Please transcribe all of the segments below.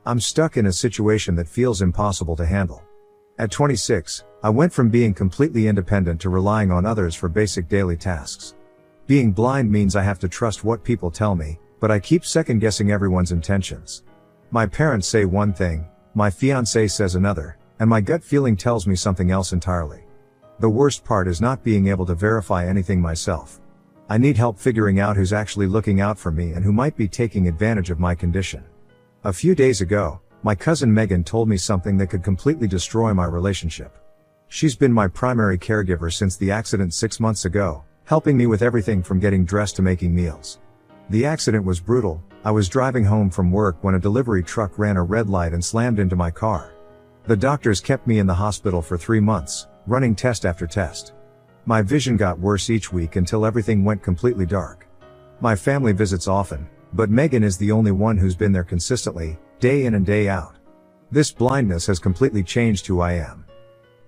I'm stuck in a situation that feels impossible to handle. At 26, I went from being completely independent to relying on others for basic daily tasks. Being blind means I have to trust what people tell me, but I keep second-guessing everyone's intentions. My parents say one thing, my fiancé says another, and my gut feeling tells me something else entirely. The worst part is not being able to verify anything myself. I need help figuring out who's actually looking out for me and who might be taking advantage of my condition. A few days ago, my cousin Megan told me something that could completely destroy my relationship. She's been my primary caregiver since the accident 6 months ago, helping me with everything from getting dressed to making meals. The accident was brutal. I was driving home from work when a delivery truck ran a red light and slammed into my car. The doctors kept me in the hospital for 3 months, running test after test. My vision got worse each week until everything went completely dark. My family visits often, but Megan is the only one who's been there consistently, day in and day out. This blindness has completely changed who I am.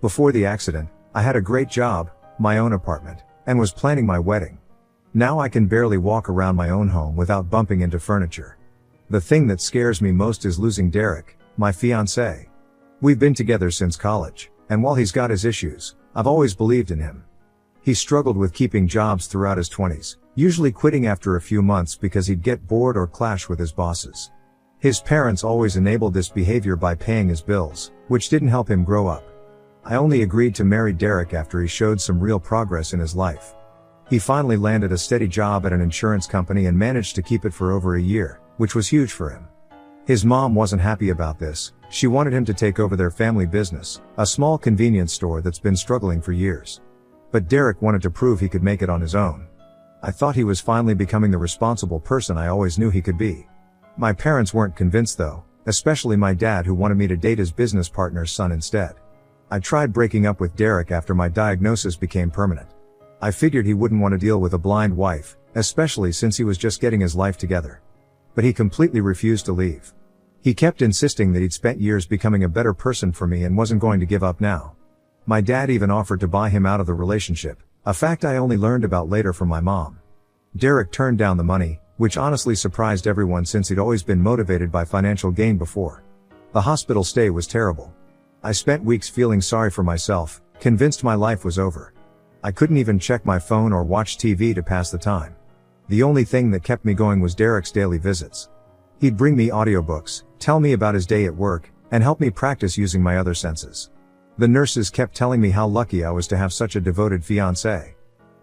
Before the accident, I had a great job, my own apartment, and was planning my wedding. Now I can barely walk around my own home without bumping into furniture. The thing that scares me most is losing Derek, my fiancé. We've been together since college, and while he's got his issues, I've always believed in him. He struggled with keeping jobs throughout his 20s, usually quitting after a few months because he'd get bored or clash with his bosses. His parents always enabled this behavior by paying his bills, which didn't help him grow up. I only agreed to marry Derek after he showed some real progress in his life. He finally landed a steady job at an insurance company and managed to keep it for over a year, which was huge for him. His mom wasn't happy about this. She wanted him to take over their family business, a small convenience store that's been struggling for years. But Derek wanted to prove he could make it on his own. I thought he was finally becoming the responsible person I always knew he could be. My parents weren't convinced though, especially my dad who wanted me to date his business partner's son instead. I tried breaking up with Derek after my diagnosis became permanent. I figured he wouldn't want to deal with a blind wife, especially since he was just getting his life together. But he completely refused to leave. He kept insisting that he'd spent years becoming a better person for me and wasn't going to give up now. My dad even offered to buy him out of the relationship, a fact I only learned about later from my mom. Derek turned down the money, which honestly surprised everyone since he'd always been motivated by financial gain before. The hospital stay was terrible. I spent weeks feeling sorry for myself, convinced my life was over. I couldn't even check my phone or watch TV to pass the time. The only thing that kept me going was Derek's daily visits. He'd bring me audiobooks, tell me about his day at work, and help me practice using my other senses. The nurses kept telling me how lucky I was to have such a devoted fiancé.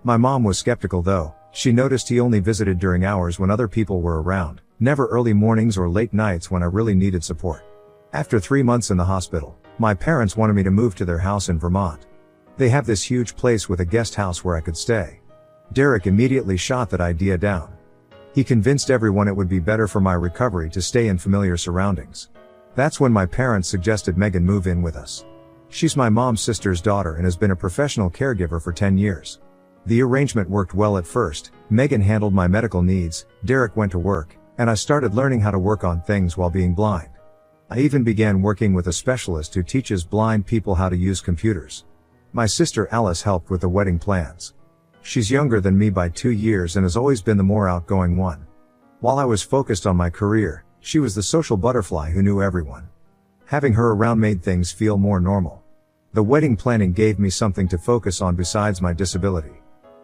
My mom was skeptical though. She noticed he only visited during hours when other people were around, never early mornings or late nights when I really needed support. After 3 months in the hospital, my parents wanted me to move to their house in Vermont. They have this huge place with a guest house where I could stay. Derek immediately shot that idea down. He convinced everyone it would be better for my recovery to stay in familiar surroundings. That's when my parents suggested Megan move in with us. She's my mom's sister's daughter and has been a professional caregiver for 10 years. The arrangement worked well at first. Megan handled my medical needs, Derek went to work, and I started learning how to work on things while being blind. I even began working with a specialist who teaches blind people how to use computers. My sister Alice helped with the wedding plans. She's younger than me by 2 years and has always been the more outgoing one. While I was focused on my career, she was the social butterfly who knew everyone. Having her around made things feel more normal. The wedding planning gave me something to focus on besides my disability.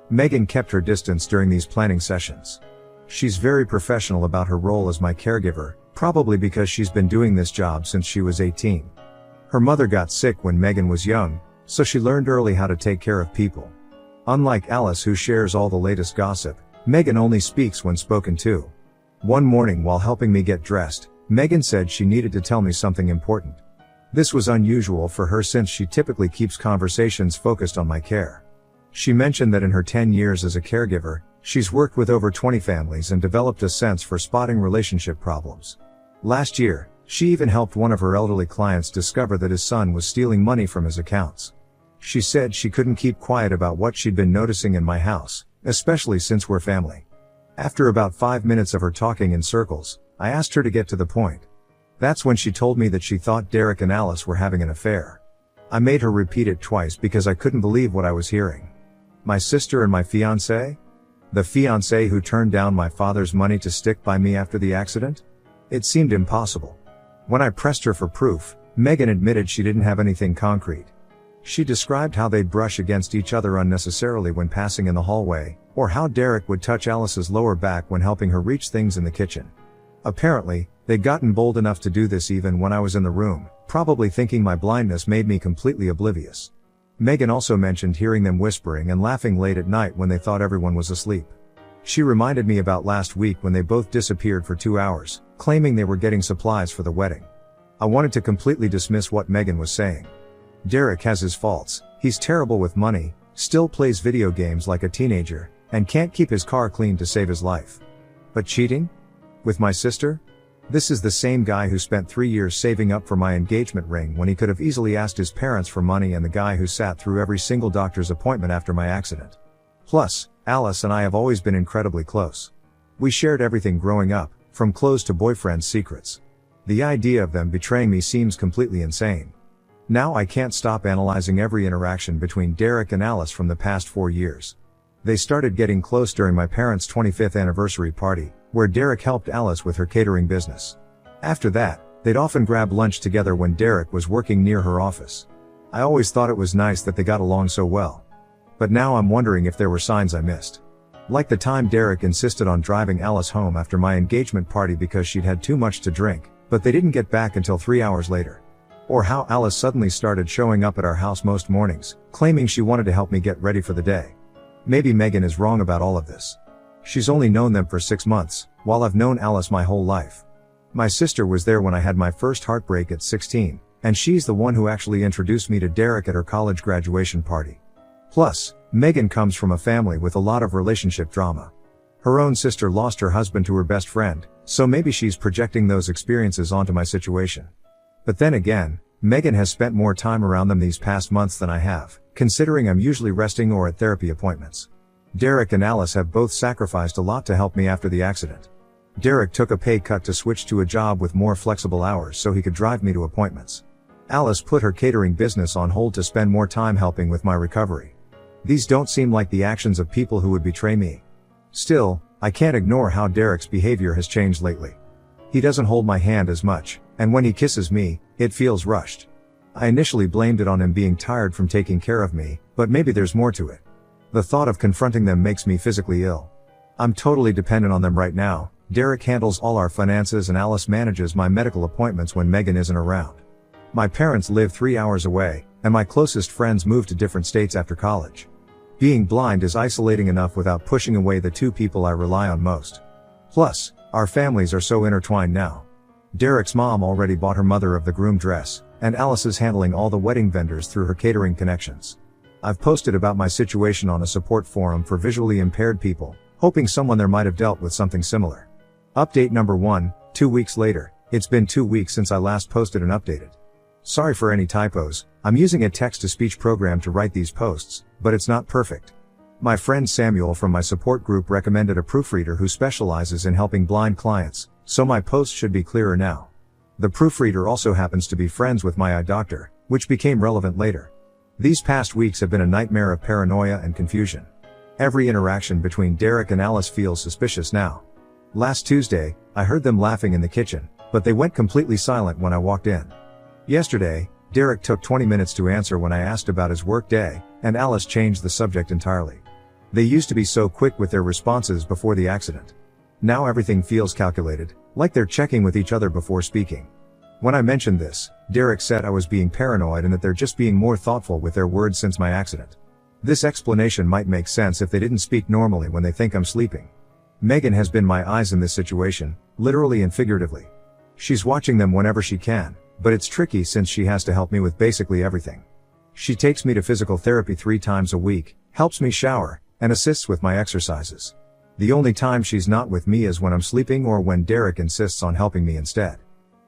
Megan kept her distance during these planning sessions. She's very professional about her role as my caregiver, probably because she's been doing this job since she was 18. Her mother got sick when Megan was young, so she learned early how to take care of people. Unlike Alice who shares all the latest gossip, Megan only speaks when spoken to. One morning while helping me get dressed, Megan said she needed to tell me something important. This was unusual for her since she typically keeps conversations focused on my care. She mentioned that in her 10 years as a caregiver, she's worked with over 20 families and developed a sense for spotting relationship problems. Last year, she even helped one of her elderly clients discover that his son was stealing money from his accounts. She said she couldn't keep quiet about what she'd been noticing in my house, especially since we're family. After about 5 minutes of her talking in circles, I asked her to get to the point. That's when she told me that she thought Derek and Alice were having an affair. I made her repeat it twice because I couldn't believe what I was hearing. My sister and my fiancé? The fiancé who turned down my father's money to stick by me after the accident? It seemed impossible. When I pressed her for proof, Megan admitted she didn't have anything concrete. She described how they'd brush against each other unnecessarily when passing in the hallway, or how Derek would touch Alice's lower back when helping her reach things in the kitchen. Apparently, they'd gotten bold enough to do this even when I was in the room, probably thinking my blindness made me completely oblivious. Megan also mentioned hearing them whispering and laughing late at night when they thought everyone was asleep. She reminded me about last week when they both disappeared for 2 hours, claiming they were getting supplies for the wedding. I wanted to completely dismiss what Megan was saying. Derek has his faults, he's terrible with money, still plays video games like a teenager, and can't keep his car clean to save his life. But cheating? With my sister? This is the same guy who spent 3 years saving up for my engagement ring when he could have easily asked his parents for money, and the guy who sat through every single doctor's appointment after my accident. Plus, Alice and I have always been incredibly close. We shared everything growing up, from clothes to boyfriend's secrets. The idea of them betraying me seems completely insane. Now I can't stop analyzing every interaction between Derek and Alice from the past 4 years. They started getting close during my parents' 25th anniversary party, where Derek helped Alice with her catering business. After that, they'd often grab lunch together when Derek was working near her office. I always thought it was nice that they got along so well. But now I'm wondering if there were signs I missed. Like the time Derek insisted on driving Alice home after my engagement party because she'd had too much to drink, but they didn't get back until 3 hours later. Or how Alice suddenly started showing up at our house most mornings, claiming she wanted to help me get ready for the day. Maybe Megan is wrong about all of this. She's only known them for 6 months, while I've known Alice my whole life. My sister was there when I had my first heartbreak at 16, and she's the one who actually introduced me to Derek at her college graduation party. Plus, Megan comes from a family with a lot of relationship drama. Her own sister lost her husband to her best friend, so maybe she's projecting those experiences onto my situation. But then again, Megan has spent more time around them these past months than I have, considering I'm usually resting or at therapy appointments. Derek and Alice have both sacrificed a lot to help me after the accident. Derek took a pay cut to switch to a job with more flexible hours so he could drive me to appointments. Alice put her catering business on hold to spend more time helping with my recovery. These don't seem like the actions of people who would betray me. Still, I can't ignore how Derek's behavior has changed lately. He doesn't hold my hand as much, and when he kisses me, it feels rushed. I initially blamed it on him being tired from taking care of me, but maybe there's more to it. The thought of confronting them makes me physically ill. I'm totally dependent on them right now. Derek handles all our finances and Alice manages my medical appointments when Megan isn't around. My parents live 3 hours away, and my closest friends moved to different states after college. Being blind is isolating enough without pushing away the two people I rely on most. Plus, our families are so intertwined now. Derek's mom already bought her mother of the groom dress, and Alice is handling all the wedding vendors through her catering connections. I've posted about my situation on a support forum for visually impaired people, hoping someone there might have dealt with something similar. Update number 1, 2 weeks later. It's been 2 weeks since I last posted and updated. Sorry for any typos, I'm using a text-to-speech program to write these posts, but it's not perfect. My friend Samuel from my support group recommended a proofreader who specializes in helping blind clients, so my post should be clearer now. The proofreader also happens to be friends with my eye doctor, which became relevant later. These past weeks have been a nightmare of paranoia and confusion. Every interaction between Derek and Alice feels suspicious now. Last Tuesday, I heard them laughing in the kitchen, but they went completely silent when I walked in. Yesterday, Derek took 20 minutes to answer when I asked about his work day, and Alice changed the subject entirely. They used to be so quick with their responses before the accident. Now everything feels calculated, like they're checking with each other before speaking. When I mentioned this, Derek said I was being paranoid and that they're just being more thoughtful with their words since my accident. This explanation might make sense if they didn't speak normally when they think I'm sleeping. Megan has been my eyes in this situation, literally and figuratively. She's watching them whenever she can, but it's tricky since she has to help me with basically everything. She takes me to physical therapy 3 times a week, helps me shower, and assists with my exercises. The only time she's not with me is when I'm sleeping or when Derek insists on helping me instead.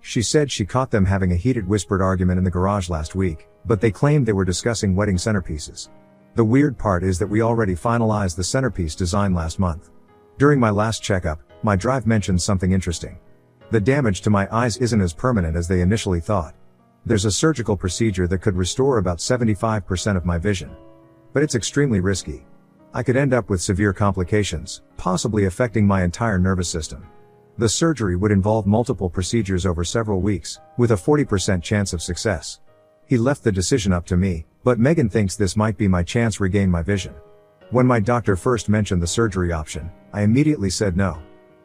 She said she caught them having a heated whispered argument in the garage last week, but they claimed they were discussing wedding centerpieces. The weird part is that we already finalized the centerpiece design last month. During my last checkup, my drive mentioned something interesting. The damage to my eyes isn't as permanent as they initially thought. There's a surgical procedure that could restore about 75% of my vision. But it's extremely risky. I could end up with severe complications, possibly affecting my entire nervous system. The surgery would involve multiple procedures over several weeks, with a 40% chance of success. He left the decision up to me, but Megan thinks this might be my chance to regain my vision. When my doctor first mentioned the surgery option, I immediately said no.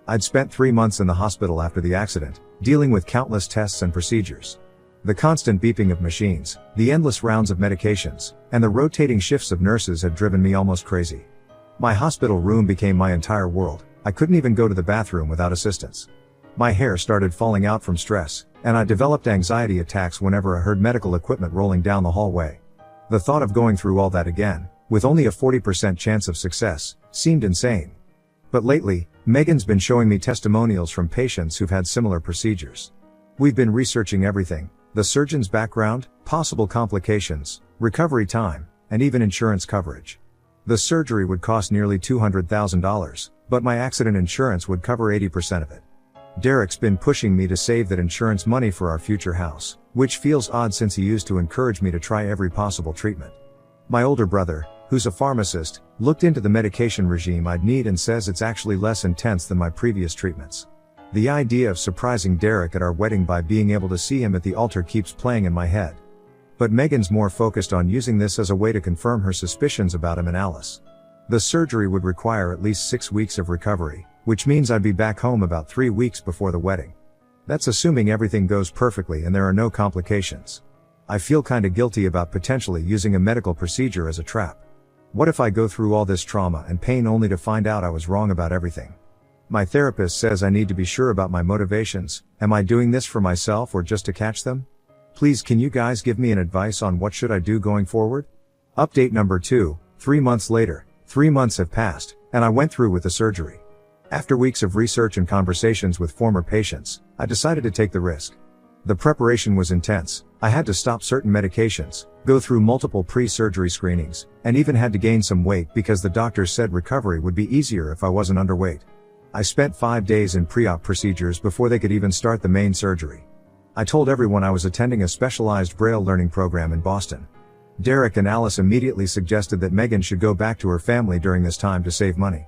I'd spent 3 months in the hospital after the accident, dealing with countless tests and procedures. The constant beeping of machines, the endless rounds of medications, and the rotating shifts of nurses had driven me almost crazy. My hospital room became my entire world. I couldn't even go to the bathroom without assistance. My hair started falling out from stress, and I developed anxiety attacks whenever I heard medical equipment rolling down the hallway. The thought of going through all that again, with only a 40% chance of success, seemed insane. But lately, Megan's been showing me testimonials from patients who've had similar procedures. We've been researching everything: the surgeon's background, possible complications, recovery time, and even insurance coverage. The surgery would cost nearly $200,000, but my accident insurance would cover 80% of it. Derek's been pushing me to save that insurance money for our future house, which feels odd since he used to encourage me to try every possible treatment. My older brother, who's a pharmacist, looked into the medication regime I'd need and says it's actually less intense than my previous treatments. The idea of surprising Derek at our wedding by being able to see him at the altar keeps playing in my head. But Megan's more focused on using this as a way to confirm her suspicions about him and Alice. The surgery would require at least 6 weeks of recovery, which means I'd be back home about 3 weeks before the wedding. That's assuming everything goes perfectly and there are no complications. I feel kinda guilty about potentially using a medical procedure as a trap. What if I go through all this trauma and pain only to find out I was wrong about everything? My therapist says I need to be sure about my motivations. Am I doing this for myself or just to catch them? Please, can you guys give me an advice on what should I do going forward? Update number 2, 3 months later. 3 months have passed, and I went through with the surgery. After weeks of research and conversations with former patients, I decided to take the risk. The preparation was intense. I had to stop certain medications, go through multiple pre-surgery screenings, and even had to gain some weight because the doctors said recovery would be easier if I wasn't underweight. I spent 5 days in pre-op procedures before they could even start the main surgery. I told everyone I was attending a specialized Braille learning program in Boston. Derek and Alice immediately suggested that Megan should go back to her family during this time to save money.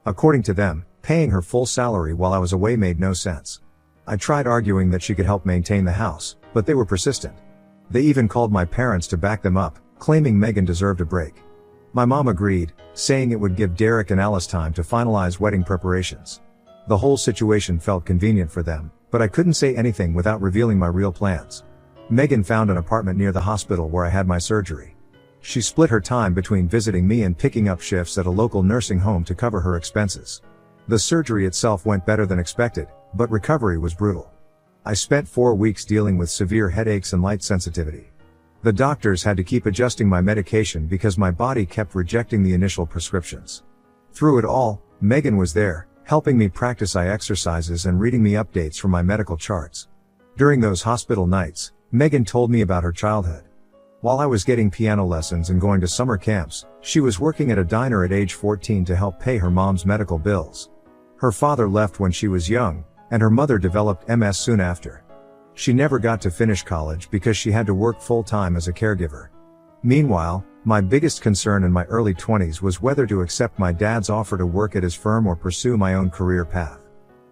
According to them, paying her full salary while I was away made no sense. I tried arguing that she could help maintain the house, but they were persistent. They even called my parents to back them up, claiming Megan deserved a break. My mom agreed, saying it would give Derek and Alice time to finalize wedding preparations. The whole situation felt convenient for them, but I couldn't say anything without revealing my real plans. Megan found an apartment near the hospital where I had my surgery. She split her time between visiting me and picking up shifts at a local nursing home to cover her expenses. The surgery itself went better than expected, but recovery was brutal. I spent 4 weeks dealing with severe headaches and light sensitivity. The doctors had to keep adjusting my medication because my body kept rejecting the initial prescriptions. Through it all, Megan was there, helping me practice eye exercises and reading me updates from my medical charts. During those hospital nights, Megan told me about her childhood. While I was getting piano lessons and going to summer camps, she was working at a diner at age 14 to help pay her mom's medical bills. Her father left when she was young, and her mother developed MS soon after. She never got to finish college because she had to work full-time as a caregiver. Meanwhile, my biggest concern in my early 20s was whether to accept my dad's offer to work at his firm or pursue my own career path.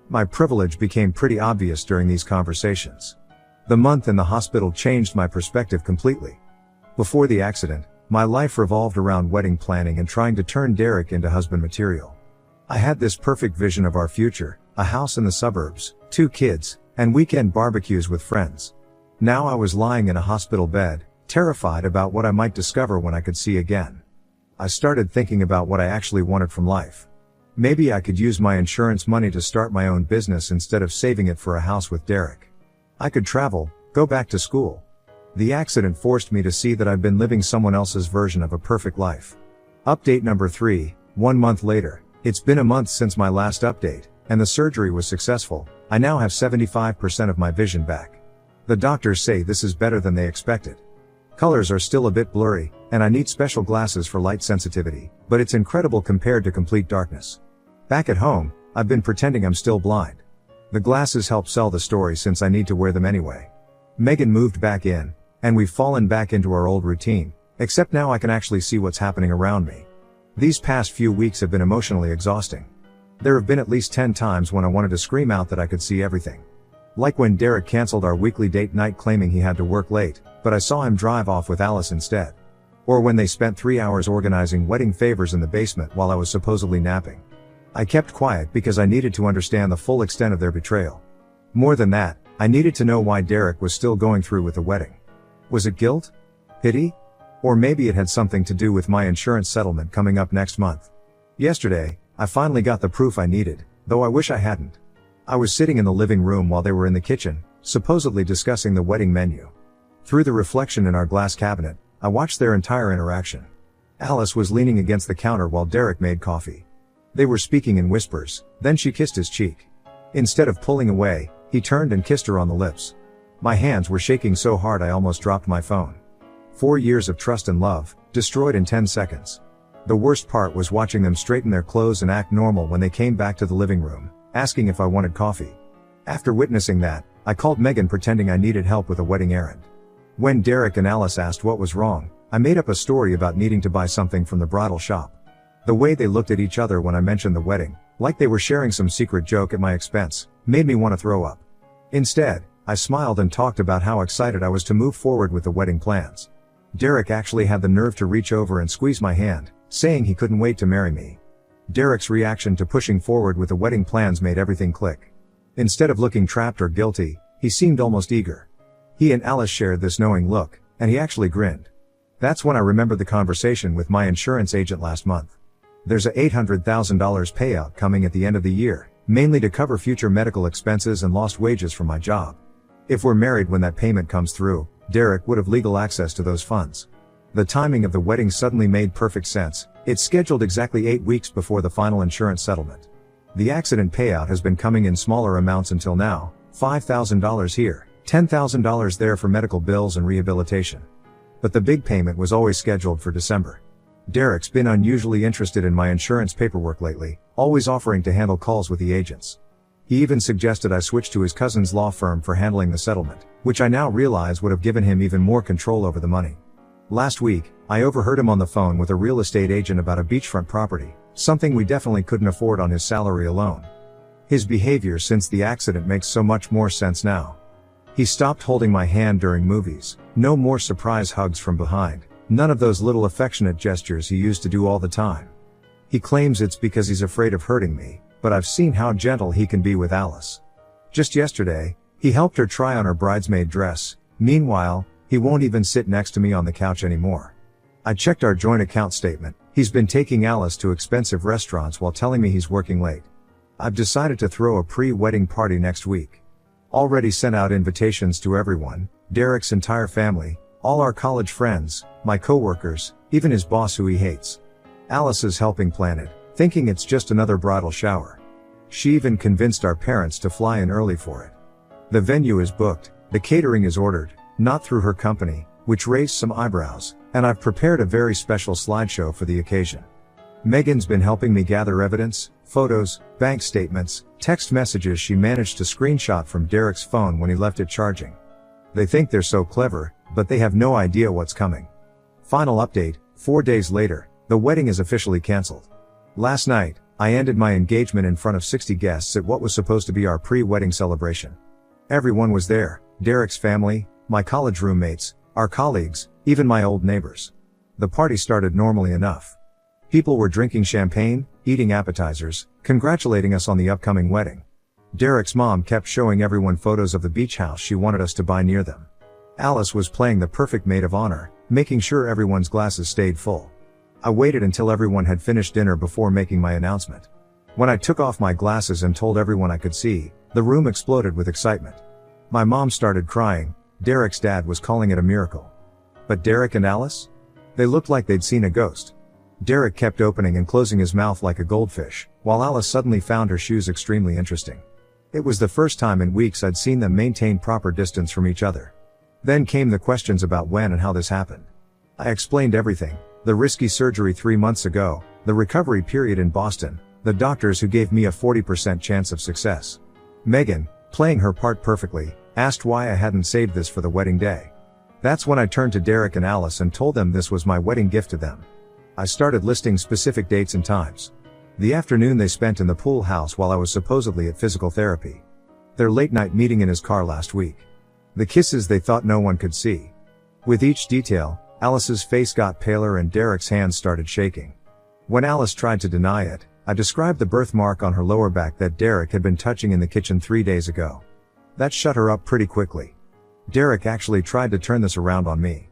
My privilege became pretty obvious during these conversations. The month in the hospital changed my perspective completely. Before the accident, my life revolved around wedding planning and trying to turn Derek into husband material. I had this perfect vision of our future, a house in the suburbs, 2 kids, and weekend barbecues with friends. Now I was lying in a hospital bed, terrified about what I might discover when I could see again. I started thinking about what I actually wanted from life. Maybe I could use my insurance money to start my own business instead of saving it for a house with Derek. I could travel, go back to school. The accident forced me to see that I've been living someone else's version of a perfect life. Update number 3, 1 month later. It's been a month since my last update, and the surgery was successful. I now have 75% of my vision back. The doctors say this is better than they expected. Colors are still a bit blurry, and I need special glasses for light sensitivity, but it's incredible compared to complete darkness. Back at home, I've been pretending I'm still blind. The glasses help sell the story since I need to wear them anyway. Megan moved back in, and we've fallen back into our old routine, except now I can actually see what's happening around me. These past few weeks have been emotionally exhausting. There have been at least 10 times when I wanted to scream out that I could see everything. Like when Derek canceled our weekly date night claiming he had to work late, but I saw him drive off with Alice instead. Or when they spent 3 hours organizing wedding favors in the basement while I was supposedly napping. I kept quiet because I needed to understand the full extent of their betrayal. More than that, I needed to know why Derek was still going through with the wedding. Was it guilt? Pity? Or maybe it had something to do with my insurance settlement coming up next month. Yesterday, I finally got the proof I needed, though I wish I hadn't. I was sitting in the living room while they were in the kitchen, supposedly discussing the wedding menu. Through the reflection in our glass cabinet, I watched their entire interaction. Alice was leaning against the counter while Derek made coffee. They were speaking in whispers, then she kissed his cheek. Instead of pulling away, he turned and kissed her on the lips. My hands were shaking so hard I almost dropped my phone. 4 years of trust and love, destroyed in 10 seconds. The worst part was watching them straighten their clothes and act normal when they came back to the living room, asking if I wanted coffee. After witnessing that, I called Megan pretending I needed help with a wedding errand. When Derek and Alice asked what was wrong, I made up a story about needing to buy something from the bridal shop. The way they looked at each other when I mentioned the wedding, like they were sharing some secret joke at my expense, made me want to throw up. Instead, I smiled and talked about how excited I was to move forward with the wedding plans. Derek actually had the nerve to reach over and squeeze my hand, saying he couldn't wait to marry me. Derek's reaction to pushing forward with the wedding plans made everything click. Instead of looking trapped or guilty, he seemed almost eager. He and Alice shared this knowing look, and he actually grinned. That's when I remembered the conversation with my insurance agent last month. There's a $800,000 payout coming at the end of the year, mainly to cover future medical expenses and lost wages from my job. If we're married when that payment comes through, Derek would have legal access to those funds. The timing of the wedding suddenly made perfect sense. It's scheduled exactly 8 weeks before the final insurance settlement. The accident payout has been coming in smaller amounts until now, $5,000 here, $10,000 there for medical bills and rehabilitation. But the big payment was always scheduled for December. Derek's been unusually interested in my insurance paperwork lately, always offering to handle calls with the agents. He even suggested I switch to his cousin's law firm for handling the settlement, which I now realize would have given him even more control over the money. Last week, I overheard him on the phone with a real estate agent about a beachfront property, something we definitely couldn't afford on his salary alone. His behavior since the accident makes so much more sense now. He stopped holding my hand during movies, no more surprise hugs from behind, none of those little affectionate gestures he used to do all the time. He claims it's because he's afraid of hurting me, but I've seen how gentle he can be with Alice. Just yesterday, he helped her try on her bridesmaid dress. Meanwhile, he won't even sit next to me on the couch anymore. I checked our joint account statement. He's been taking Alice to expensive restaurants while telling me he's working late. I've decided to throw a pre-wedding party next week. Already sent out invitations to everyone, Derek's entire family, all our college friends, my coworkers, even his boss who he hates. Alice is helping plan it, thinking it's just another bridal shower. She even convinced our parents to fly in early for it. The venue is booked, the catering is ordered, not through her company, which raised some eyebrows, and I've prepared a very special slideshow for the occasion. Megan's been helping me gather evidence, photos, bank statements, text messages she managed to screenshot from Derek's phone when he left it charging. They think they're so clever, but they have no idea what's coming. Final update, 4 days later, the wedding is officially cancelled. Last night, I ended my engagement in front of 60 guests at what was supposed to be our pre-wedding celebration. Everyone was there, Derek's family, my college roommates, our colleagues, even my old neighbors. The party started normally enough. People were drinking champagne, eating appetizers, congratulating us on the upcoming wedding. Derek's mom kept showing everyone photos of the beach house she wanted us to buy near them. Alice was playing the perfect maid of honor, making sure everyone's glasses stayed full. I waited until everyone had finished dinner before making my announcement. When I took off my glasses and told everyone I could see, the room exploded with excitement. My mom started crying. Derek's dad was calling it a miracle. But Derek and Alice? They looked like they'd seen a ghost. Derek kept opening and closing his mouth like a goldfish, while Alice suddenly found her shoes extremely interesting. It was the first time in weeks I'd seen them maintain proper distance from each other. Then came the questions about when and how this happened. I explained everything, the risky surgery 3 months ago, the recovery period in Boston, the doctors who gave me a 40% chance of success. Megan, playing her part perfectly, asked why I hadn't saved this for the wedding day. That's when I turned to Derek and Alice and told them this was my wedding gift to them. I started listing specific dates and times. The afternoon they spent in the pool house while I was supposedly at physical therapy. Their late night meeting in his car last week. The kisses they thought no one could see. With each detail, Alice's face got paler and Derek's hands started shaking. When Alice tried to deny it, I described the birthmark on her lower back that Derek had been touching in the kitchen 3 days ago. That shut her up pretty quickly. Derek actually tried to turn this around on me.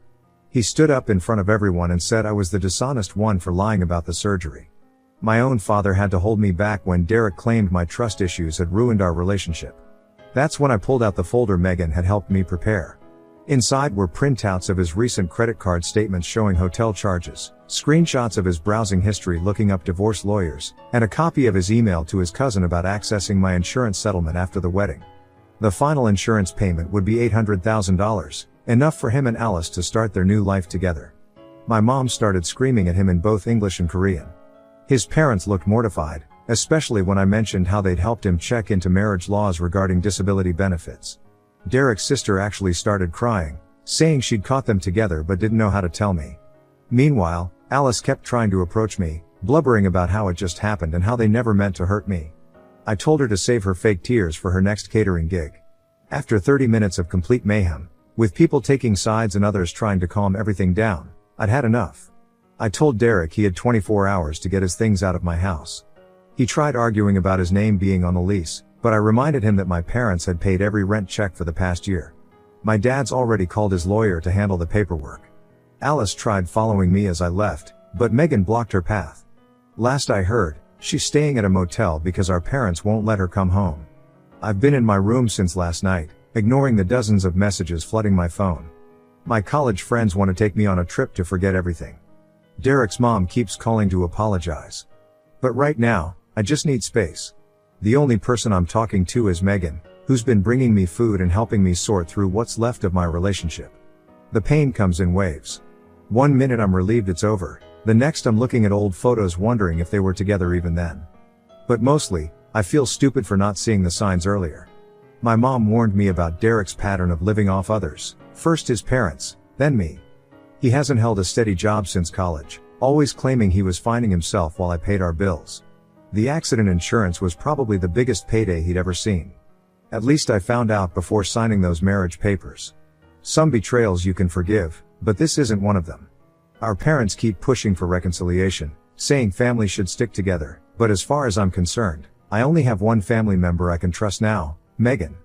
He stood up in front of everyone and said I was the dishonest one for lying about the surgery. My own father had to hold me back when Derek claimed my trust issues had ruined our relationship. That's when I pulled out the folder Megan had helped me prepare. Inside were printouts of his recent credit card statements showing hotel charges, screenshots of his browsing history looking up divorce lawyers, and a copy of his email to his cousin about accessing my insurance settlement after the wedding. The final insurance payment would be $800,000, enough for him and Alice to start their new life together. My mom started screaming at him in both English and Korean. His parents looked mortified, especially when I mentioned how they'd helped him check into marriage laws regarding disability benefits. Derek's sister actually started crying, saying she'd caught them together but didn't know how to tell me. Meanwhile, Alice kept trying to approach me, blubbering about how it just happened and how they never meant to hurt me. I told her to save her fake tears for her next catering gig. After 30 minutes of complete mayhem, with people taking sides and others trying to calm everything down, I'd had enough. I told Derek he had 24 hours to get his things out of my house. He tried arguing about his name being on the lease, but I reminded him that my parents had paid every rent check for the past year. My dad's already called his lawyer to handle the paperwork. Alice tried following me as I left, but Megan blocked her path. Last I heard, she's staying at a motel because our parents won't let her come home. I've been in my room since last night, ignoring the dozens of messages flooding my phone. My college friends want to take me on a trip to forget everything. Derek's mom keeps calling to apologize. But right now, I just need space. The only person I'm talking to is Megan, who's been bringing me food and helping me sort through what's left of my relationship. The pain comes in waves. 1 minute I'm relieved it's over, the next I'm looking at old photos wondering if they were together even then. But mostly, I feel stupid for not seeing the signs earlier. My mom warned me about Derek's pattern of living off others, first his parents, then me. He hasn't held a steady job since college, always claiming he was finding himself while I paid our bills. The accident insurance was probably the biggest payday he'd ever seen. At least I found out before signing those marriage papers. Some betrayals you can forgive, but this isn't one of them. Our parents keep pushing for reconciliation, saying families should stick together, but as far as I'm concerned, I only have one family member I can trust now, Megan.